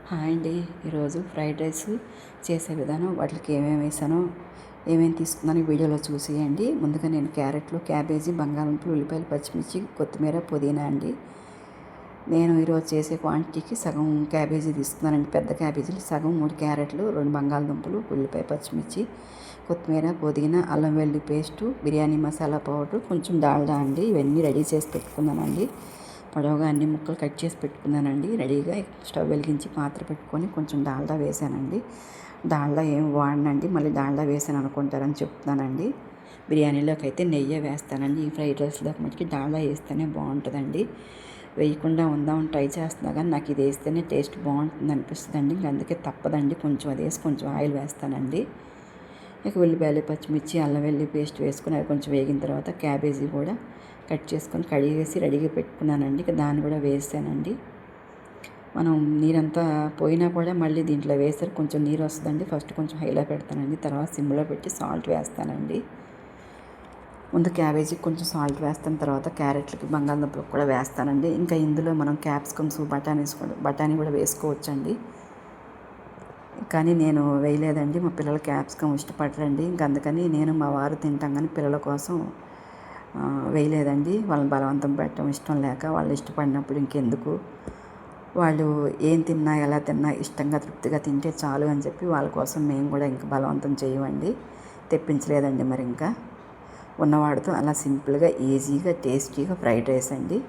Hi అండి. ఈరోజు fried rice చేసే విధానం, వాటికి ఏమేమి వేసానో, ఏమేమి తీసుకున్నానో ఈ వీడియోలో చూసేయండి. ముందుగా నేను క్యారెట్లు, క్యాబేజీ, బంగాళదుంపలు, ఉల్లిపాయలు, పచ్చిమిర్చి, కొత్తిమీర, పుదీనా అండి. నేను ఈరోజు చేసే క్వాంటిటీకి సగం క్యాబేజీ తీసుకున్నానండి. పెద్ద క్యాబేజీలు సగం 3 క్యారెట్లు, 2 బంగాళదుంపలు, ఉల్లిపాయ, పచ్చిమిర్చి, కొత్తిమీర, పుదీనా, అల్లం వెల్లుల్లి పేస్టు, బిర్యానీ మసాలా పౌడర్, కొంచెం డాల్డా అండి. ఇవన్నీ రెడీ చేసి పెట్టుకున్నానండి. పొడవుగా అన్ని ముక్కలు కట్ చేసి పెట్టుకున్నానండి. రెడీగా స్టవ్ వెలిగించి పాత్ర పెట్టుకొని కొంచెం డాల్డా వేసానండి. డాల్డా ఏం వాడనండి, మళ్ళీ డాల్డా వేసాను అనుకుంటారని చెప్తున్నానండి. బిర్యానీలోకి అయితే నెయ్యి వేస్తానండి. ఈ ఫ్రైడ్ రైస్లోకి మటుకి డాల్డా వేస్తేనే బాగుంటుందండి. వేయకుండా ఉందామని ట్రై చేస్తున్నా కానీ నాకు ఇది వేస్తేనే టేస్ట్ బాగుంటుంది అనిపిస్తుందండి. ఇంక అందుకే తప్పదండి, కొంచెం అది వేసి కొంచెం ఆయిల్ వేస్తానండి. ఇక ఉల్లిపాయలు, పచ్చిమిర్చి, అల్లం వెల్లుల్లి పేస్ట్ వేసుకుని అవి కొంచెం వేగిన తర్వాత క్యాబేజీ కూడా కట్ చేసుకొని కడిగేసి రెడీగా పెట్టుకున్నానండి. ఇక దాన్ని కూడా వేసానండి. మనం నీరంతా పోయినా కూడా మళ్ళీ దీంట్లో వేసారు కొంచెం నీరు వస్తుందండి. ఫస్ట్ కొంచెం హైలో పెడతానండి, తర్వాత సిమ్లో పెట్టి సాల్ట్ వేస్తానండి. ముందు క్యాబేజీకి కొంచెం సాల్ట్ వేస్తాను, తర్వాత క్యారెట్లకి, బంగాళదుంపలకు కూడా వేస్తానండి. ఇంకా ఇందులో మనం క్యాప్సికమ్స్, బఠానీ కూడా వేసుకోవచ్చండి. కానీ నేను వేయలేదండి. మా పిల్లలు క్యాప్సికమ్ ఇష్టపడరండి. ఇంక అందుకని నేను, మా వారు తింటాం కానీ పిల్లల కోసం వేయలేదండి. వాళ్ళని బలవంతం పెట్టడం ఇష్టం లేక, వాళ్ళు ఇష్టపడినప్పుడు ఇంకెందుకు, వాళ్ళు ఏం తిన్నా ఎలా తిన్నా ఇష్టంగా తృప్తిగా తింటే చాలు అని చెప్పి వాళ్ళ కోసం మేము కూడా ఇంకా బలవంతం చేయమండి, తెప్పించలేదండి. మరి ఇంకా ఉన్నవాడితో అలా సింపుల్గా, ఈజీగా, టేస్టీగా ఫ్రైడ్ రైస్ అండి.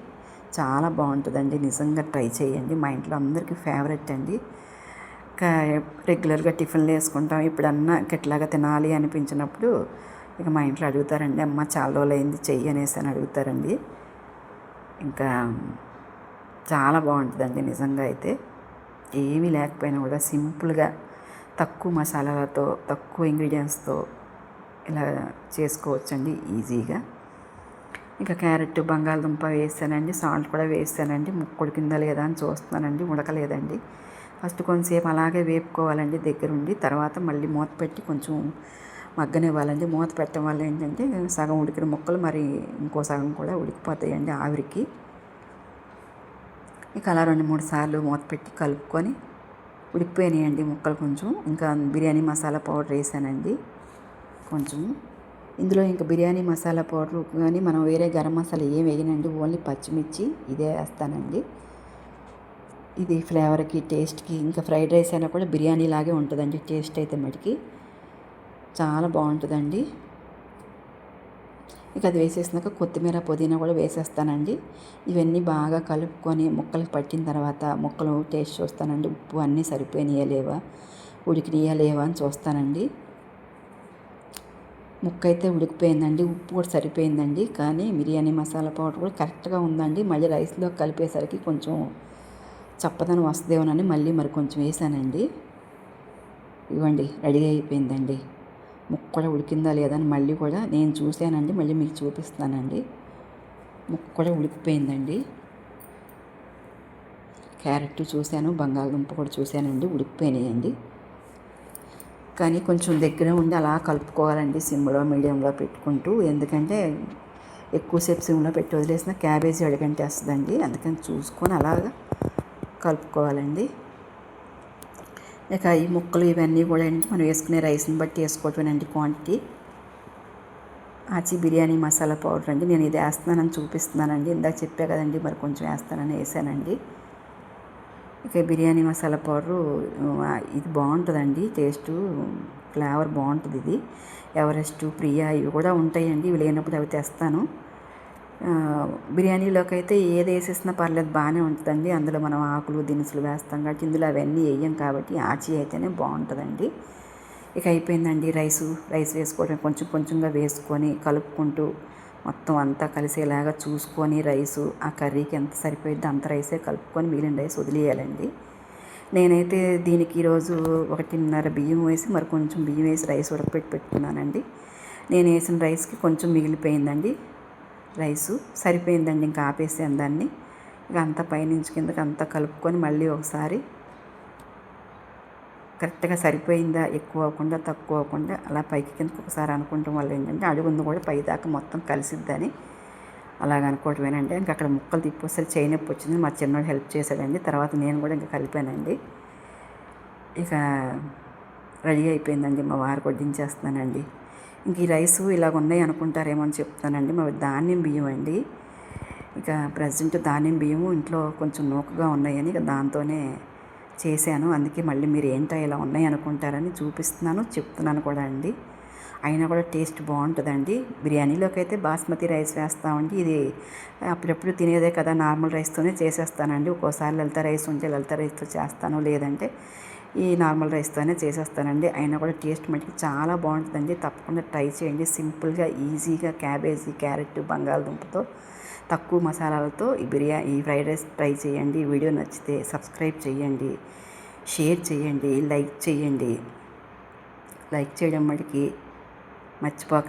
చాలా బాగుంటుందండి. నిజంగా ట్రై చేయండి. మా ఇంట్లో అందరికీ ఫేవరెట్ అండి. రెగ్యులర్గా టిఫిన్లు వేసుకుంటాం. ఇప్పుడన్నా ఇట్లాగా తినాలి అనిపించినప్పుడు ఇక మా ఇంట్లో అడుగుతారండి, అమ్మ చాలా రోజులు అయింది చెయ్యి అనేసి అని అడుగుతారండి. ఇంకా చాలా బాగుంటుందండి నిజంగా. అయితే ఏమీ లేకపోయినా కూడా సింపుల్గా తక్కువ మసాలాలతో, తక్కువ ఇంగ్రీడియంట్స్తో ఇలా చేసుకోవచ్చండి ఈజీగా. ఇంకా క్యారెట్, బంగాళదుంప వేసానండి. సాల్ట్ కూడా వేసానండి. ముక్క ఉడికిందా లేదా అని చూస్తున్నానండి. ఉడకలేదండి. ఫస్ట్ కొంచెంసేపు అలాగే వేపుకోవాలండి దగ్గరుండి. తర్వాత మళ్ళీ మూత పెట్టి కొంచెం మగ్గనివ్వాలండి. మూత పెట్టడం వల్ల ఏంటంటే సగం ఉడికిన ముక్కలు మరి ఇంకో సగం కూడా ఉడికిపోతాయండి ఆవిరికి. ఇక అలా 2-3 సార్లు మూత పెట్టి కలుపుకొని ఉడికిపోయినాయండి ముక్కలు కొంచెం. ఇంకా బిర్యానీ మసాలా పౌడర్ వేసానండి కొంచెం. ఇందులో ఇంకా బిర్యానీ మసాలా పౌడర్ కానీ మనం వేరే గరం మసాలా ఏం వేయనండి. ఓన్లీ పచ్చిమిర్చి ఇదే వేస్తానండి. ఇది ఫ్లేవర్కి, టేస్ట్కి, ఇంకా ఫ్రైడ్ రైస్ అయినా కూడా బిర్యానీ లాగే ఉంటుందండి టేస్ట్ అయితే మటుకి. చాలా బాగుంటుందండి. ఇక అది వేసేసినాక కొత్తిమీర, పుదీనా కూడా వేసేస్తానండి. ఇవన్నీ బాగా కలుపుకొని ముక్కలకు పట్టిన తర్వాత ముక్కలు టేస్ట్ చూస్తానండి. ఉప్పు అన్నీ సరిపోయినాయా లేవా, ఉడికినాయా లేవా అని చూస్తానండి. ముక్క అయితే ఉడికిపోయిందండి, ఉప్పు కూడా సరిపోయిందండి. కానీ బిర్యానీ మసాలా పౌడర్ కూడా కరెక్ట్గా ఉందండి. మళ్ళీ రైస్లో కలిపేసరికి కొంచెం చప్పదనం వస్తుందేమోనని మళ్ళీ మరి కొంచెం వేసానండి. ఇవ్వండి రెడీ అయిపోయిందండి. ముక్క కూడా ఉడికిందా లేదా అని మళ్ళీ కూడా నేను చూశానండి, మళ్ళీ మీకు చూపిస్తానండి. ముక్క కూడా ఉడికిపోయిందండి. క్యారెట్ చూశాను, బంగాళదుంప కూడా చూశానండి, ఉడికిపోయినాయండి. కానీ కొంచెం దగ్గర ఉండి అలా కలుపుకోవాలండి, సిమ్లో మీడియంలో పెట్టుకుంటూ. ఎందుకంటే ఎక్కువసేపు సిమ్లో పెట్టి వదిలేసిన క్యాబేజీ అడుగంటేస్తుందండి. అందుకని చూసుకొని అలాగా కలుపుకోవాలండి. ఇక ఈ ముక్కలు ఇవన్నీ కూడా ఏంటి మనం వేసుకునే రైస్ని బట్టి వేసుకోవటమేనండి క్వాంటిటీ. ఆచి బిర్యానీ మసాలా పౌడర్ అండి. నేను ఇది వేస్తున్నానని చూపిస్తున్నానండి. ఇందాక చెప్పా కదండి, మరి కొంచెం వేస్తానని వేసానండి. ఇక బిర్యానీ మసాలా పౌడరు ఇది బాగుంటుందండి, టేస్టు, ఫ్లేవర్ బాగుంటుంది. ఇది ఎవరెస్ట్, ప్రియా ఇవి కూడా ఉంటాయండి. ఇవి లేనప్పుడు అవి తెస్తాను. బిర్యానీలోకి అయితే ఏది వేసేసినా పర్లేదు, బాగానే ఉంటుందండి. అందులో మనం ఆకులు, దినుసులు వేస్తాం కాబట్టి ఇందులో అవన్నీ వేయం కాబట్టి ఆచి అయితేనే బాగుంటుందండి. ఇక అయిపోయిందండి. రైస్ వేసుకోవడం కొంచెం కొంచెంగా వేసుకొని కలుపుకుంటూ మొత్తం అంతా కలిసేలాగా చూసుకొని రైసు ఆ కర్రీకి ఎంత సరిపోయిద్దో అంత రైసే కలుపుకొని మిగిలిన రైస్ వదిలేయాలండి. నేనైతే దీనికి ఈరోజు 1.5 బియ్యం వేసి మరి కొంచెం బియ్యం వేసి రైస్ ఉడకపెట్టి పెట్టుకున్నానండి. నేను వేసిన రైస్కి కొంచెం మిగిలిపోయిందండి. రైసు సరిపోయిందండి. ఇంకా ఆపేసాను దాన్ని. ఇక అంతా పైనుంచి కిందకి అంతా కలుపుకొని మళ్ళీ ఒకసారి కరెక్ట్గా సరిపోయిందా, ఎక్కువ అవ్వకుండా తక్కువ అవ్వకుండా అలా పైకి కిందకి ఒకసారి అనుకుంటాం వల్ల ఏంటంటే అడుగుంది కూడా పై దాకా మొత్తం కలిసిద్దని అలాగ అనుకోవటమేనండి. ఇంకా అక్కడ ముక్కలు తిప్పొసరి చేయి నొప్పి వచ్చింది. మా చిన్నోడు హెల్ప్ చేశాడండి. తర్వాత నేను కూడా ఇంకా కలిపానండి. ఇక రెడీ అయిపోయిందండి. మా వారు వడ్డించేస్తున్నానండి. ఇంక ఈ రైసు ఇలాగ ఉన్నాయి అనుకుంటారేమో అని చెప్తానండి. మా ధాన్యం బియ్యం అండి. ఇక ప్రజెంట్ ధాన్యం బియ్యము ఇంట్లో కొంచెం నూకగా ఉన్నాయని ఇక దాంతోనే చేశాను. అందుకే మళ్ళీ మీరు ఏంటో ఇలా ఉన్నాయి అనుకుంటారని చూపిస్తున్నాను, చెప్తున్నాను కూడా అండి. అయినా కూడా టేస్ట్ బాగుంటుందండి. బిర్యానీలోకి అయితే బాస్మతి రైస్ వేస్తామండి. ఇది అప్పుడప్పుడు తినేదే కదా, నార్మల్ రైస్తోనే చేసేస్తానండి. ఒక్కోసారి లలిత రైస్ ఉంటే లలిత రైస్తో చేస్తాను, లేదంటే ఈ నార్మల్ రైస్తోనే చేసేస్తానండి. అయినా కూడా టేస్ట్ మటుకు చాలా బాగుంటుందండి. తప్పకుండా ట్రై చేయండి. సింపుల్గా ఈజీగా క్యాబేజీ, క్యారెట్, బంగాళదుంపతో తక్కువ మసాలాలతో ఈ ఫ్రైడ్ రైస్ ట్రై చేయండి. ఈ వీడియో నచ్చితే సబ్స్క్రైబ్ చేయండి, షేర్ చేయండి, లైక్ చేయండి. లైక్ చేయడం మటుకి మర్చిపోకండి.